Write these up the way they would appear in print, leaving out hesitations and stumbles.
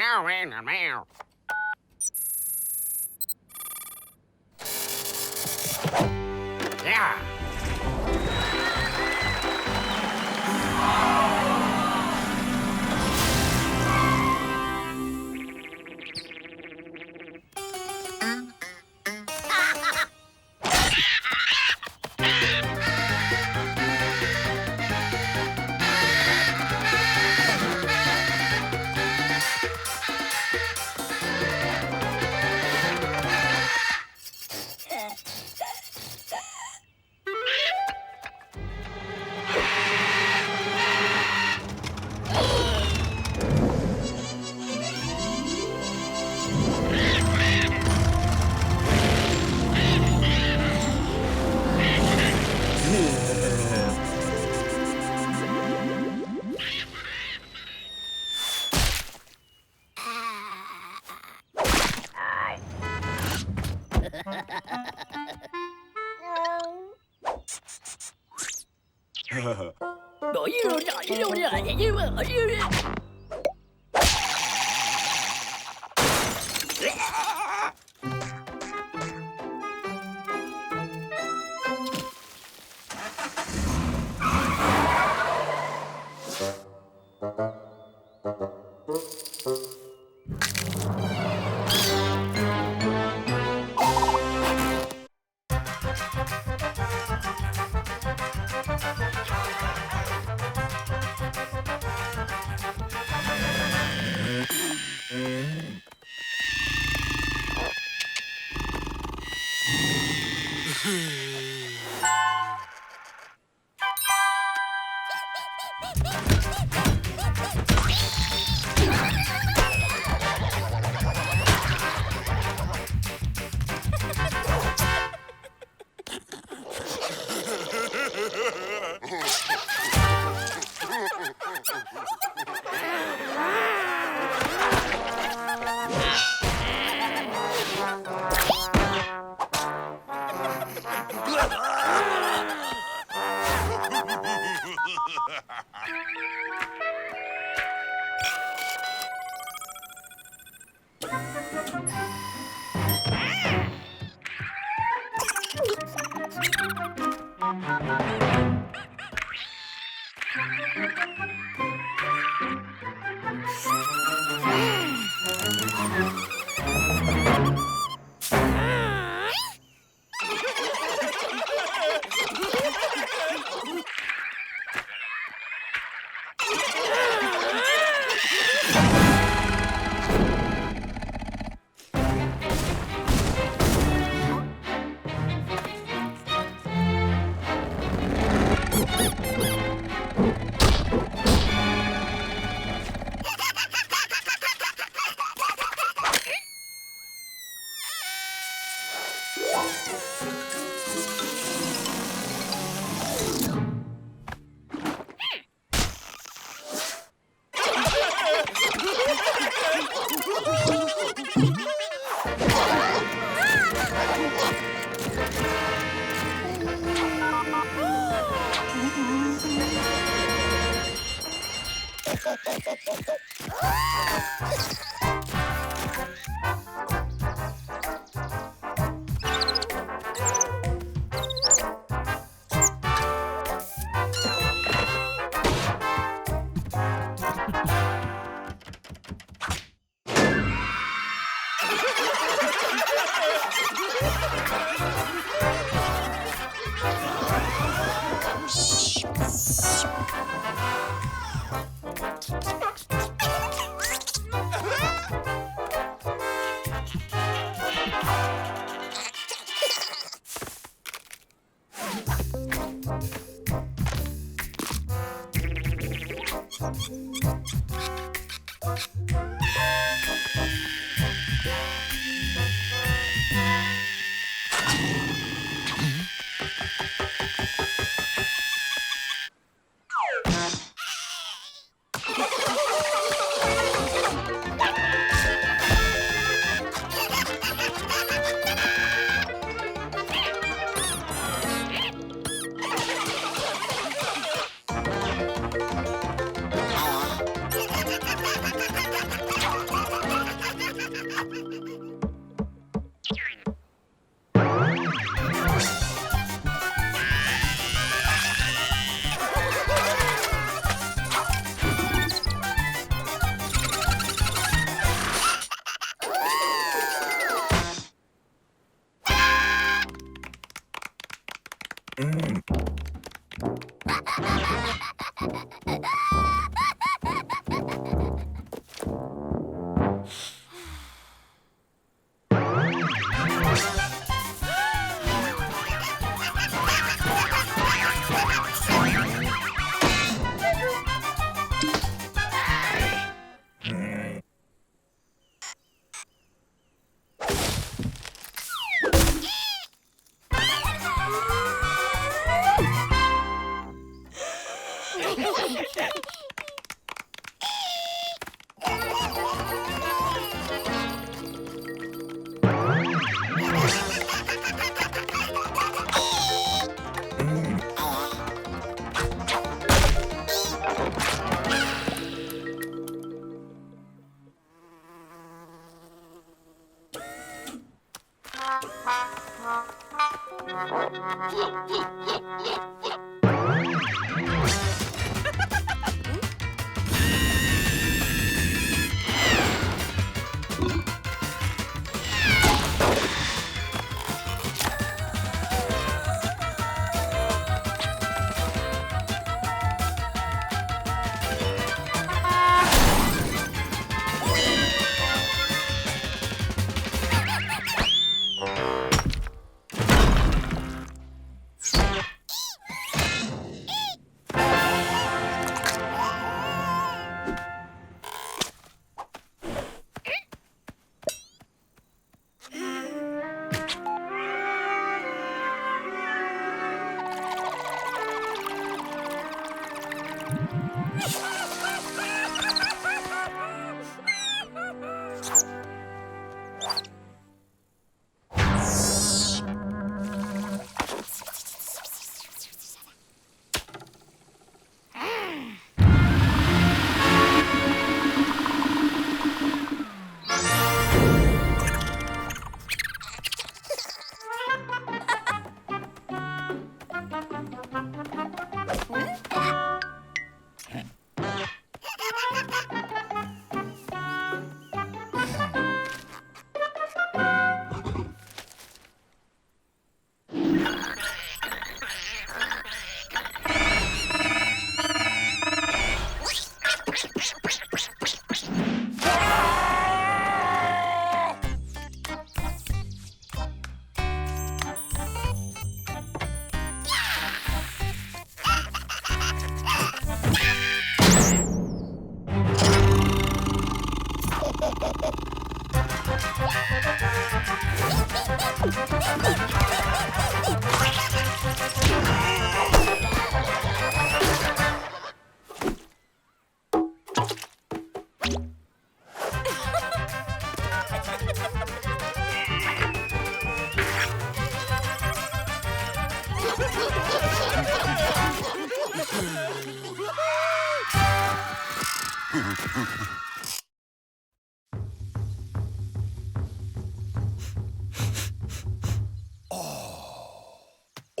Yeah.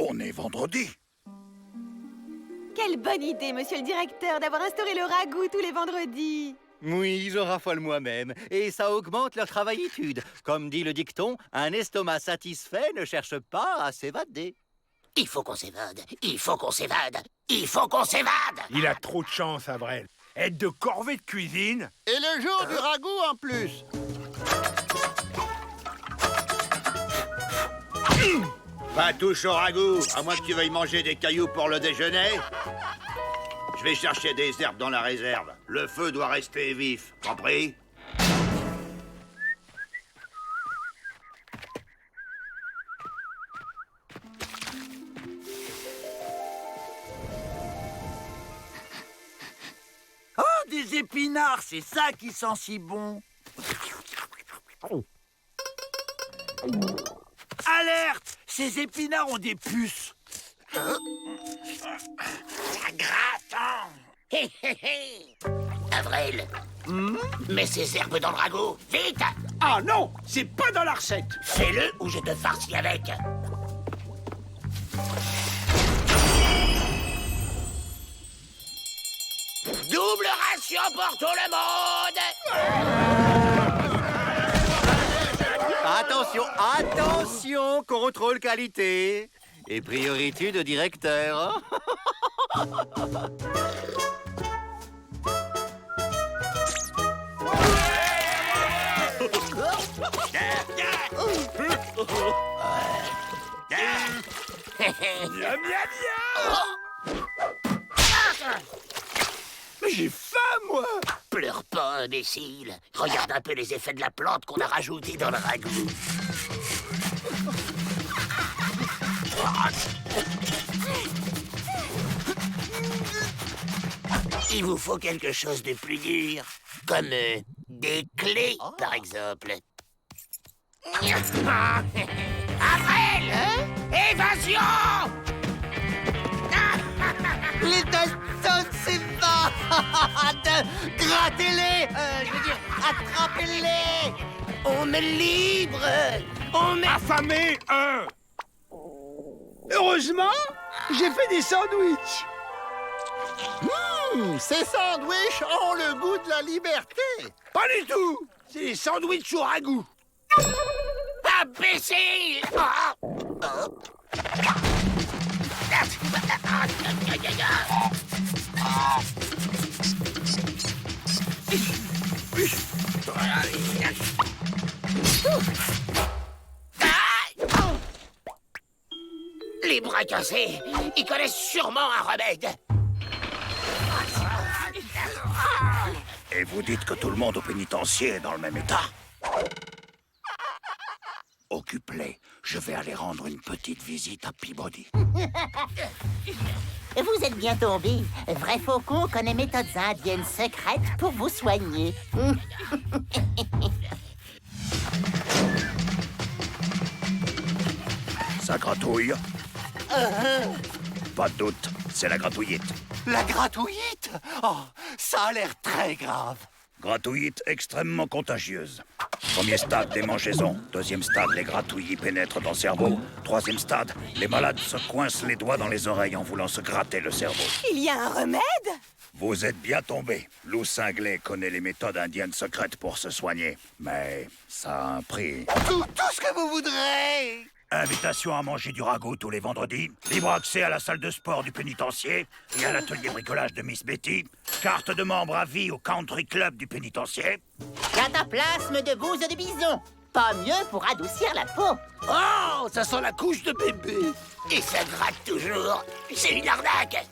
On est vendredi. Quelle bonne idée, monsieur le directeur, d'avoir instauré le ragoût tous les vendredis. Oui, je raffole moi-même, et ça augmente leur travaillitude. Comme dit le dicton, un estomac satisfait ne cherche pas à s'évader. Il faut qu'on s'évade, il faut qu'on s'évade, il faut qu'on s'évade. Il a trop de chance, Avrel. Aide de corvée de cuisine. Et le jour du ragoût en plus. Pas touche au ragoût, à moins que tu veuilles manger des cailloux pour le déjeuner. Je vais chercher des herbes dans la réserve. Le feu doit rester vif, compris? Oh, des épinards, c'est ça qui sent si bon. Alerte! Ces épinards ont des puces. Ça gratte, hein. Hé, hé, hé. Avril, mets ces herbes dans le ragoût, vite. Ah non, c'est pas dans la recette. Fais-le ou je te farcis avec. Double ration pour tout le monde. Attention, attention, contrôle qualité et priorité de directeur. Miam, miam, Mais j'ai faim, moi. Pleure pas, imbécile. Regarde un peu les effets de la plante qu'on a rajouté dans le ragoût. Il vous faut quelque chose de plus dur, comme des clés, par exemple. Avril, évasion! Les Dalton, c'est pas grattez-les. Je veux dire, attrapez-les. On me libre! On me... Affamé, un. Heureusement, j'ai fait des sandwichs. Ces sandwichs ont le goût de la liberté. Pas du tout. C'est des sandwichs au ragoût. Imbécile! Les bras cassés, ils connaissent sûrement un remède. Et vous dites que tout le monde au pénitencier est dans le même état? Occupe-les. Je vais aller rendre une petite visite à Peabody. Vous êtes bien tombé. Vrai faucon connaît méthodes indiennes secrètes pour vous soigner. Ça gratouille? Pas de doute, c'est la gratouillite. La gratouillite? Oh, ça a l'air très grave. Gratouillite extrêmement contagieuse. Premier stade, démangeaisons. Deuxième stade, les gratouillis pénètrent dans le cerveau. Troisième stade, les malades se coincent les doigts dans les oreilles en voulant se gratter le cerveau. Il y a un remède? Vous êtes bien tombé. Lou Cinglé connaît les méthodes indiennes secrètes pour se soigner. Mais ça a un prix. Tout ce que vous voudrez. Invitation à manger du ragoût tous les vendredis, libre accès à la salle de sport du pénitencier et à l'atelier bricolage de Miss Betty, carte de membre à vie au country club du pénitencier. Cataplasme de bouse de bison. Pas mieux pour adoucir la peau. Oh, ça sent la couche de bébé. Et ça gratte toujours. C'est une arnaque.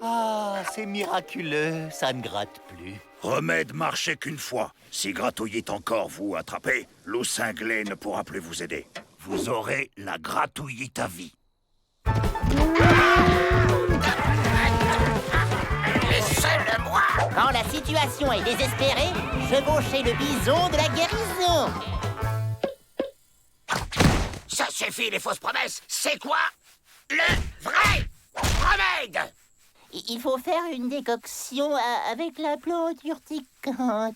Ah, c'est miraculeux, ça ne gratte plus. Remède marchait qu'une fois. Si gratouillite encore vous attrapez, Lou Cinglé ne pourra plus vous aider. Vous aurez la gratouillite à vie. Laissez-le-moi. Quand la situation est désespérée, chevauchez le bison de la guérison. Ça suffit, les fausses promesses. C'est quoi le vrai remède? Il faut faire une décoction avec la plante urticante.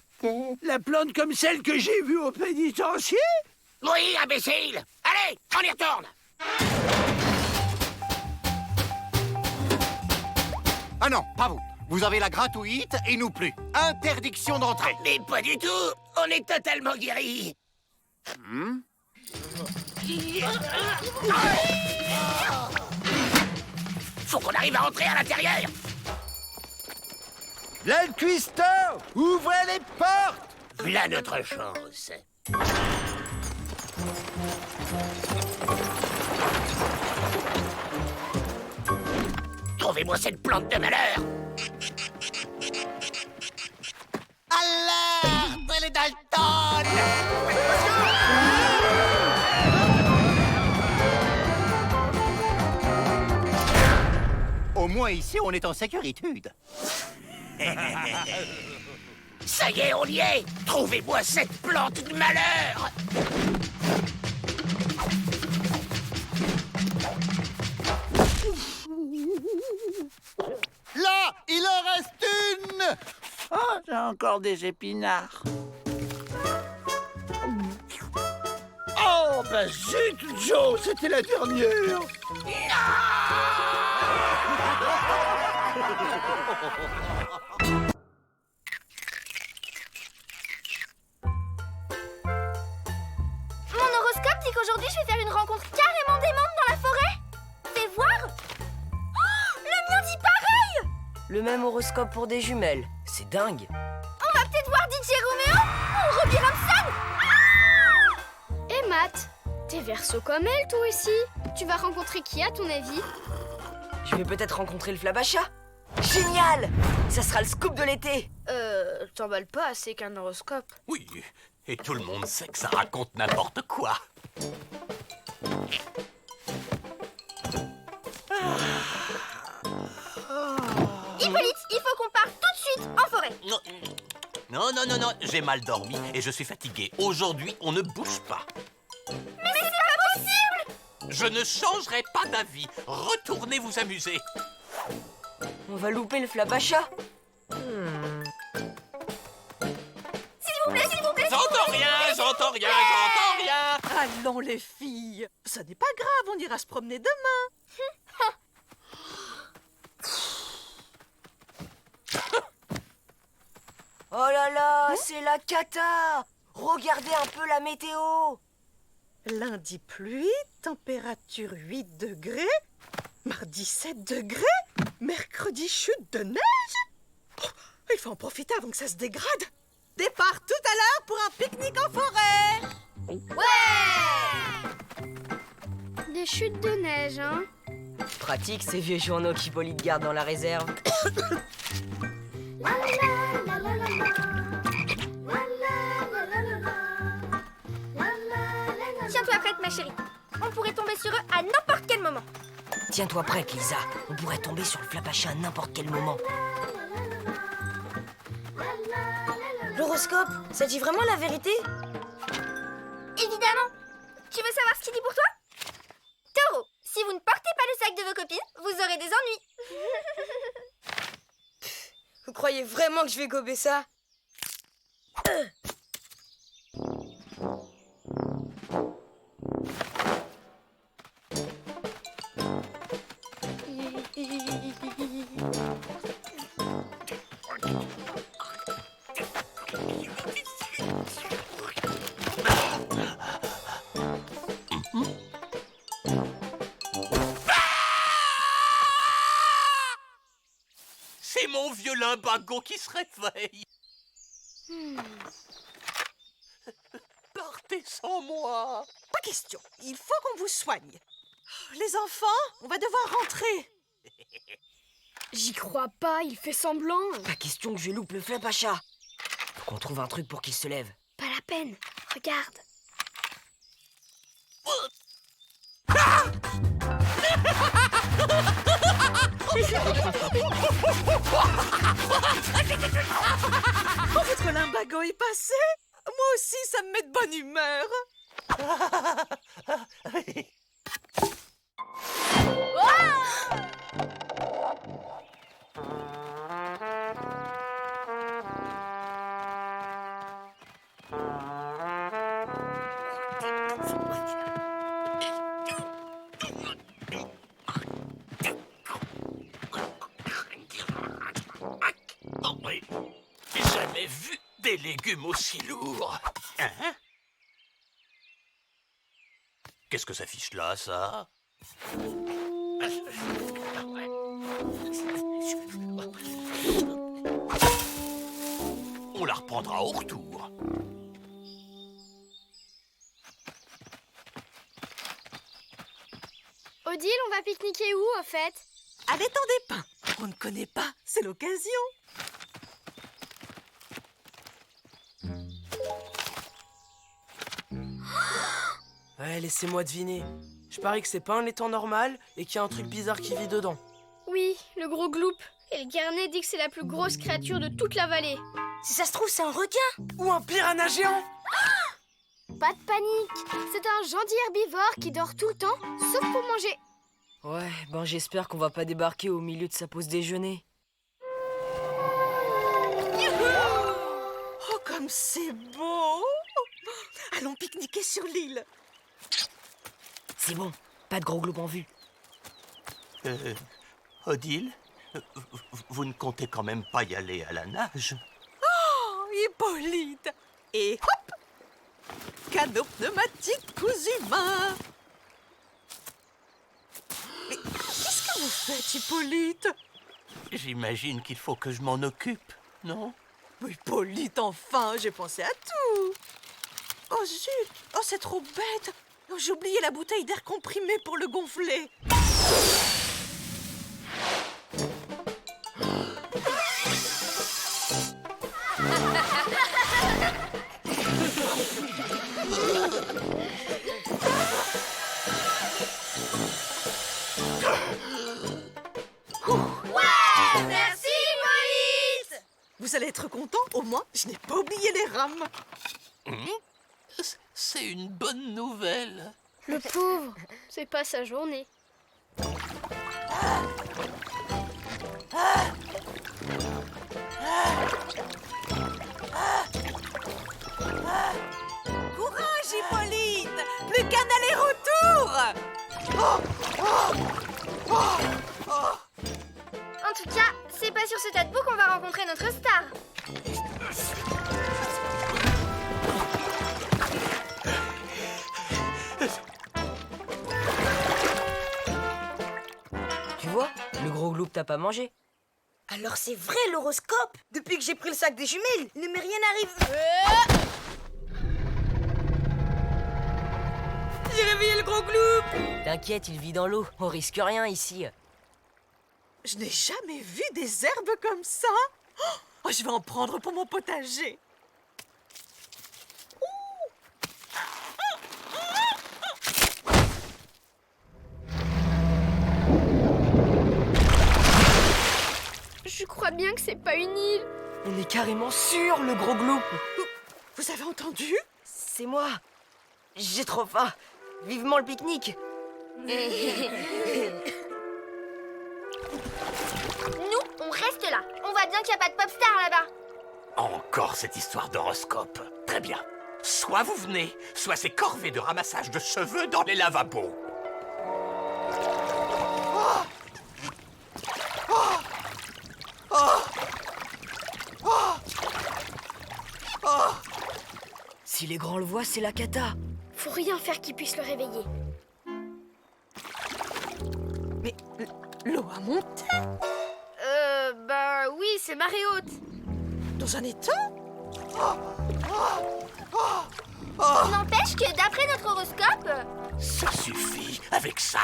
La plante comme celle que j'ai vue au pénitencier? Oui, imbécile. Allez, on y retourne. Ah non, pas vous. Vous avez la gratouillite et nous plus. Interdiction d'entrée. Mais pas du tout. On est totalement guéris. Faut qu'on arrive à entrer à l'intérieur. Là, le cuistot! Ouvrez les portes! Voilà notre chance. Trouvez-moi cette plante de malheur. Alerte, les Dalton! Au moins ici, on est en sécurité. Ça y est, on y est. Trouvez-moi cette plante de malheur. Là, il en reste une! Oh, j'ai encore des épinards. Oh, bah zut, Joe, c'était la dernière! Mon horoscope dit qu'aujourd'hui je vais faire une rencontre carrément démente dans la forêt. Fais voir. Oh, le mien dit pareil. Le même horoscope pour des jumelles. C'est dingue. On va peut-être voir DJ Roméo ou Robbie Ramson. Et Matt, t'es Verseau comme elle toi aussi. Tu vas rencontrer qui à ton avis? Je vais peut-être rencontrer le Flabacha. Génial! Ça sera le scoop de l'été. T'emballes pas assez qu'un horoscope. Oui, et tout le monde sait que ça raconte n'importe quoi. Hippolyte, il faut qu'on parte tout de suite en forêt. Non, j'ai mal dormi et je suis fatigué. Aujourd'hui, on ne bouge pas. Mais c'est pas possible! Je ne changerai pas d'avis. Retournez vous amuser. On va louper le Flabacha. S'il vous plaît, s'il vous plaît! J'entends rien. Allons les filles, ça n'est pas grave, on ira se promener demain. Oh là là, c'est la cata. Regardez un peu la météo. Lundi pluie, température 8 degrés. Mardi 7 degrés. Mercredi chute de neige. Oh, il faut en profiter avant que ça se dégrade. Départ tout à l'heure pour un pique-nique en forêt. Ouais! Des chutes de neige, hein? Pratique ces vieux journaux qu'Hippolyte garde dans la réserve. Tiens-toi prête, ma chérie. On pourrait tomber sur eux à n'importe quel moment. Tiens-toi prête, Lisa. On pourrait tomber sur le Flabacha à n'importe quel moment. L'horoscope, ça dit vraiment la vérité? Évidemment. Tu veux savoir ce qu'il dit pour toi? Taureau, si vous ne portez pas le sac de vos copines, vous aurez des ennuis. Vous croyez vraiment que je vais gober ça? C'est mon vieux limbago qui se réveille. Partez sans moi. Pas question, il faut qu'on vous soigne. Les enfants, on va devoir rentrer. J'y crois pas, il fait semblant. Pas question que je loupe le Flabacha. Faut qu'on trouve un truc pour qu'il se lève. Pas la peine, regarde. Oh, votre limbago est passé. Moi aussi, ça me met de bonne humeur. J'ai jamais vu des légumes aussi lourds. Hein? Qu'est-ce que ça fiche là, ça? On la reprendra au retour. Odile, on va pique-niquer où, au fait? À l'étang des pins. On ne connaît pas, c'est l'occasion. Ouais, laissez-moi deviner. Je parie que c'est pas un étang normal et qu'il y a un truc bizarre qui vit dedans. Oui, le gros gloup. Et le Garnet dit que c'est la plus grosse créature de toute la vallée. Si ça se trouve, c'est un requin. Ou un piranha géant. Pas de panique. C'est un gentil herbivore qui dort tout le temps, sauf pour manger. Ouais, ben j'espère qu'on va pas débarquer au milieu de sa pause déjeuner. Oh, comme c'est beau! Allons pique-niquer sur l'île. C'est bon, pas de gros globes en vue. Odile, vous ne comptez quand même pas y aller à la nage? Oh, Hippolyte! Et hop! Canot pneumatique cousu main. Mais qu'est-ce que vous faites, Hippolyte? J'imagine qu'il faut que je m'en occupe, non? Hippolyte, enfin, j'ai pensé à tout. Oh zut! Oh, c'est trop bête! Oh, j'ai oublié la bouteille d'air comprimé pour le gonfler. Vous allez être content, au moins, je n'ai pas oublié les rames. C'est une bonne nouvelle. Le pauvre, c'est pas sa journée. Courage, Hippolyte! Plus qu'un aller-retour! En tout cas, c'est pas sur ce tas de poux qu'on va rencontrer notre star. Tu vois, le gros gloup t'as pas mangé. Alors c'est vrai l'horoscope. Depuis que j'ai pris le sac des jumelles, il ne m'est rien arrivé. J'ai réveillé le gros gloup. T'inquiète, il vit dans l'eau. On risque rien ici. Je n'ai jamais vu des herbes comme ça. Oh, je vais en prendre pour mon potager. Je crois bien que c'est pas une île. On est carrément sur le gros gloup. Vous avez entendu? C'est moi. J'ai trop faim. Vivement le pique-nique. Nous, on reste là. On voit bien qu'il n'y a pas de pop star là-bas. Encore cette histoire d'horoscope. Très bien. Soit vous venez, soit c'est corvée de ramassage de cheveux dans les lavabos. Si les grands le voient, c'est la cata. Faut rien faire qui puisse le réveiller. Mais l'eau a monté. Bah oui, c'est marée haute. Dans un étang? N'empêche que d'après notre horoscope... Ça suffit avec ça.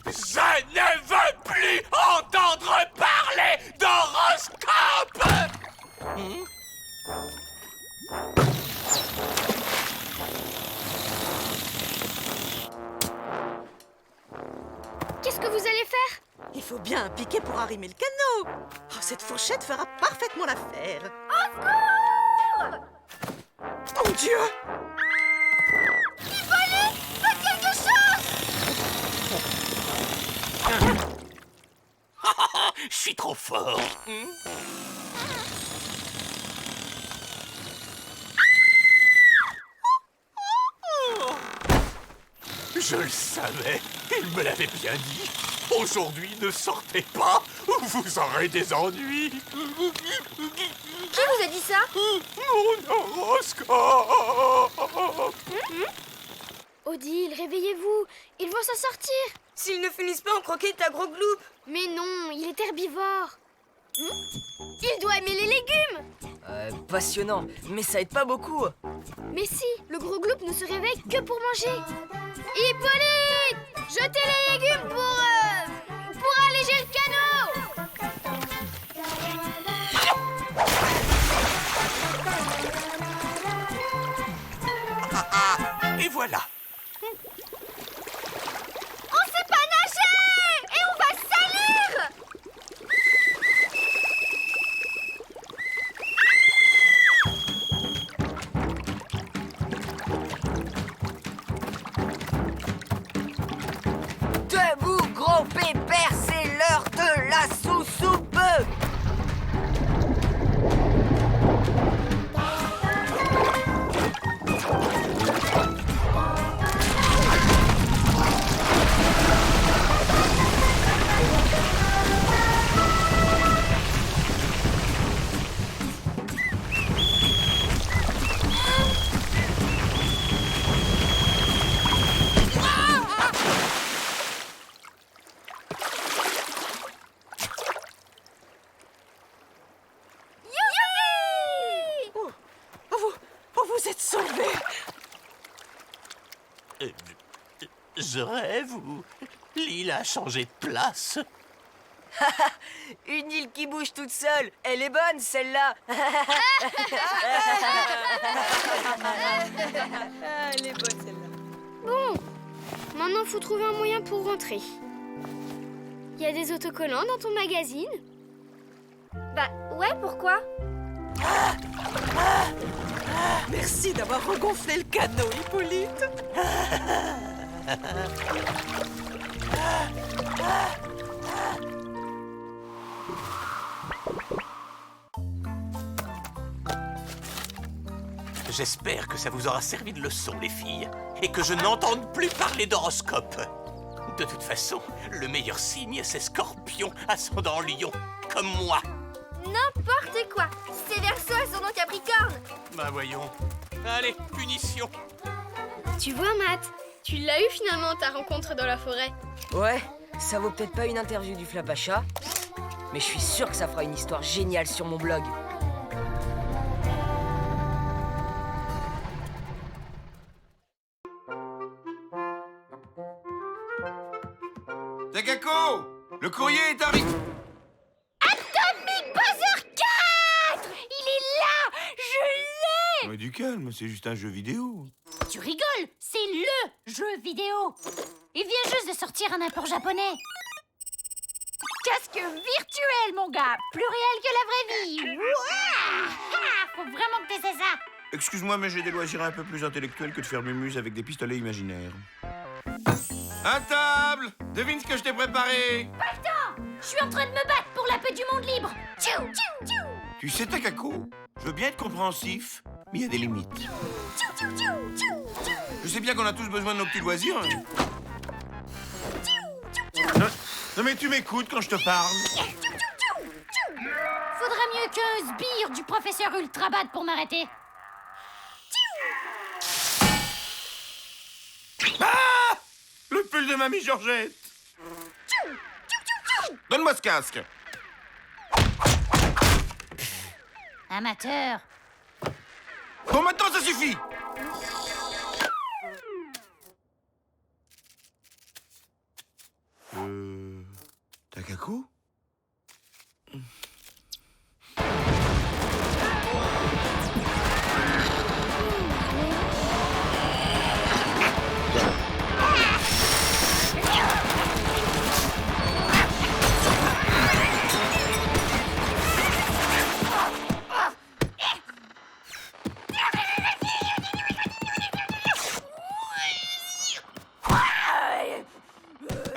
Je ne veux plus entendre parler d'horoscope. Qu'est-ce que vous allez faire? Il faut bien un piquet pour arrimer le canot. Oh, cette fourchette fera parfaitement l'affaire. Au secours! Mon Dieu! Hippolyte, faites quelque chose! Je suis trop fort. Je le savais, il me l'avait bien dit. Aujourd'hui, ne sortez pas ou vous aurez des ennuis. Qui vous a dit ça? Mon horoscope. Odile, réveillez-vous. Ils vont s'en sortir. S'ils ne finissent pas en croquette à gros gloup. Mais non, il est herbivore. Il doit aimer les légumes. Passionnant, mais ça aide pas beaucoup. Mais si, le gros gloup ne se réveille que pour manger. Hippolyte, jetez les légumes pour alléger le canot. Et voilà. On sait pas nager! Et on va se salir! Debout, gros pépère, c'est l'heure de la sous-soupe. Vous êtes sauvés. Je rêve ou l'île a changé de place? Une île qui bouge toute seule. Elle est bonne, celle-là. Elle est bonne celle-là. Bon, maintenant faut trouver un moyen pour rentrer. Il y a des autocollants dans ton magazine? Bah ouais, pourquoi? Merci d'avoir regonflé le canot, Hippolyte. J'espère que ça vous aura servi de leçon, les filles, et que je n'entende plus parler d'horoscope. De toute façon, le meilleur signe, c'est Scorpion, ascendant Lion, comme moi. N'importe quoi. C'est Verseau, ascendant Capricorne. Bah voyons. Allez, punition. Tu vois, Matt, tu l'as eu finalement ta rencontre dans la forêt. Ouais, ça vaut peut-être pas une interview du Flabacha, mais je suis sûr que ça fera une histoire géniale sur mon blog. Takako, le courrier est arrivé. Atomic Buzzer 4! Il est là! Je l'ai! Mais du calme, c'est juste un jeu vidéo. Tu rigoles, c'est LE jeu vidéo. Il vient juste de sortir un import japonais. Casque virtuel, mon gars. Plus réel que la vraie vie. Ouah! Faut vraiment que t'essaies ça. Excuse-moi, mais j'ai des loisirs un peu plus intellectuels que de faire mumuse avec des pistolets imaginaires. À table! Devine ce que je t'ai préparé! Pas le temps! Je suis en train de me battre pour la paix du monde libre. Tchou, tchou, tchou. Tu sais, Takako, je veux bien être compréhensif, mais il y a des limites. Tchou, tchou, tchou, tchou, tchou. Je sais bien qu'on a tous besoin de nos petits loisirs. Tchou, tchou, tchou. Non, mais tu m'écoutes quand je te parle. Tchou, tchou, tchou, tchou. Faudra mieux qu'un sbire du professeur Ultrabad pour m'arrêter. Ah! Le pull de mamie Georgette. Donne-moi ce casque. Amateur. Bon, maintenant, ça suffit. Takako?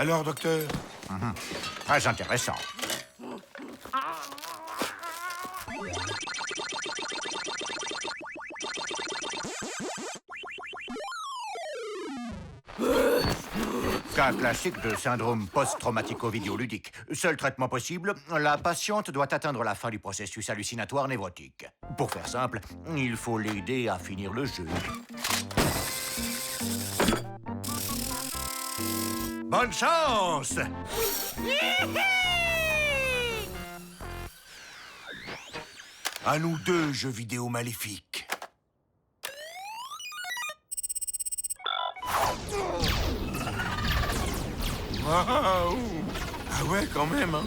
Alors, docteur? Très intéressant. Cas classique de syndrome post-traumatico-vidéoludique. Seul traitement possible, la patiente doit atteindre la fin du processus hallucinatoire névrotique. Pour faire simple, il faut l'aider à finir le jeu. Bonne chance! À nous deux, jeux vidéo maléfiques. Waouh! Ah ouais, quand même, hein?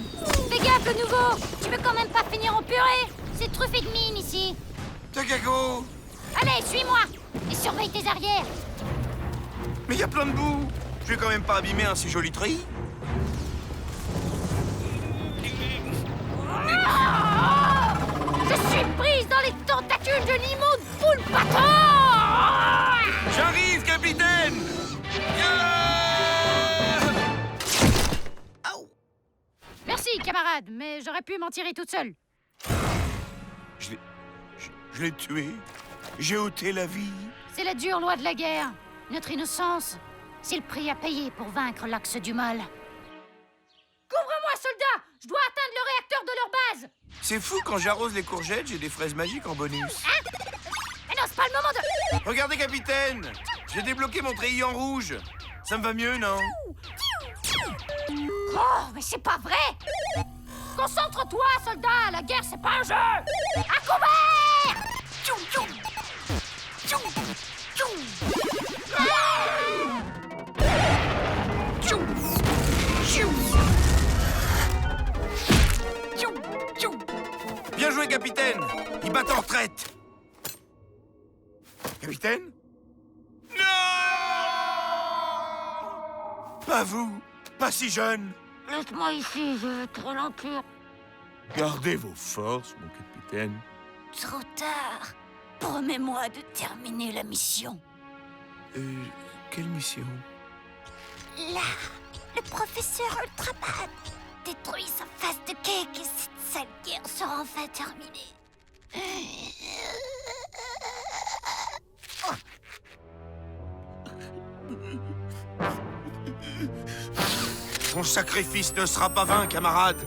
Fais gaffe, le nouveau! Tu veux quand même pas finir en purée? C'est truffé de mine, ici. Takako! Allez, suis-moi! Et surveille tes arrières. Mais il y a plein de boue! Je vais quand même pas abîmer un si joli treillis. Je suis prise dans les tentacules de l'immonde poule patin! J'arrive, capitaine! Merci, camarade, mais j'aurais pu m'en tirer toute seule. Je l'ai tué. J'ai ôté la vie. C'est la dure loi de la guerre. Notre innocence, c'est le prix à payer pour vaincre l'axe du mal. Couvre-moi, soldat! Je dois atteindre le réacteur de leur base! C'est fou, quand j'arrose les courgettes, j'ai des fraises magiques en bonus. Hein? Mais non, c'est pas le moment de... Regardez, capitaine! J'ai débloqué mon treillis en rouge. Ça me va mieux, non? Oh, mais c'est pas vrai! Concentre-toi, soldat! La guerre, c'est pas un jeu! À couvert! Tchou, tchou. Tchou, tchou. Tchou, tchou. Tchou, tchou. Bien joué, capitaine! Ils battent en retraite! Capitaine? Non! Pas vous! Pas si jeune! Laisse-moi ici, je vais te ralentir. Gardez vos forces, mon capitaine. Trop tard. Promets-moi de terminer la mission. Quelle mission? Là, le professeur Ultraman détruit sa face de cake et cette sale guerre sera enfin terminée. Ton sacrifice ne sera pas vain, camarade.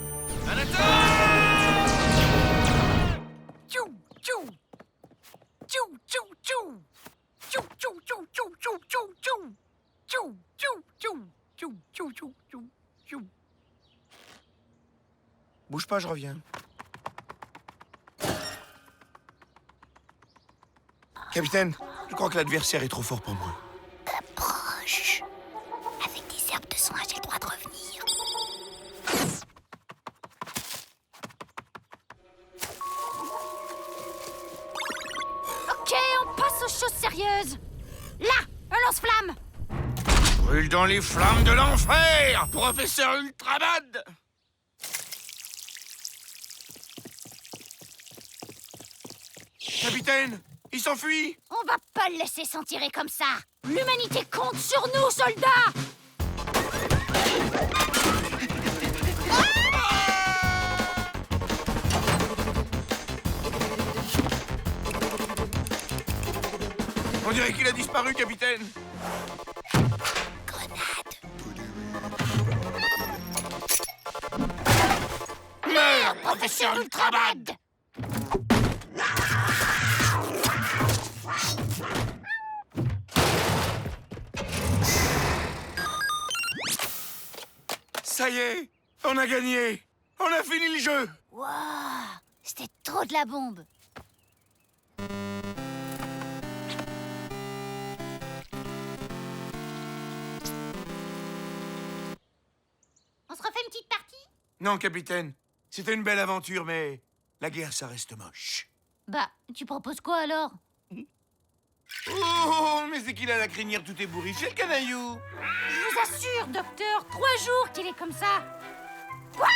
Tchou, tchou. Tchou, tchou, tchou. Tchou, tchou, tchou, tchou, tchou, tchou, tchou. Tchou, tchou, tchou. Tchou, tchou, tchou, tchou, tchou. Bouge pas, je reviens. Capitaine, je crois que l'adversaire est trop fort pour moi. Approche. Avec des herbes de soin, j'ai le droit de revenir. Ok, on passe aux choses sérieuses. Là, un lance-flamme. Brûle dans les flammes de l'enfer, professeur Ultraman! Capitaine, il s'enfuit! On va pas le laisser s'en tirer comme ça. L'humanité compte sur nous, soldats. On dirait qu'il a disparu, capitaine! Meurs, professeur Ultraman. Ça y est, on a gagné! On a fini le jeu! Wow, c'était trop de la bombe. On se refait une petite partie? Non, capitaine, c'était une belle aventure, mais la guerre, ça reste moche. Bah, tu proposes quoi alors? Oh, mais c'est qu'il a la crinière tout ébouriffée, le canaillou! Je vous assure, docteur, 3 jours qu'il est comme ça. Quoi?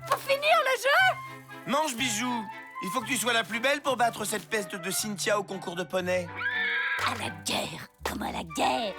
Pour finir le jeu? Mange, bijou. Il faut que tu sois la plus belle pour battre cette peste de Cynthia au concours de poney. À la guerre, comme à la guerre.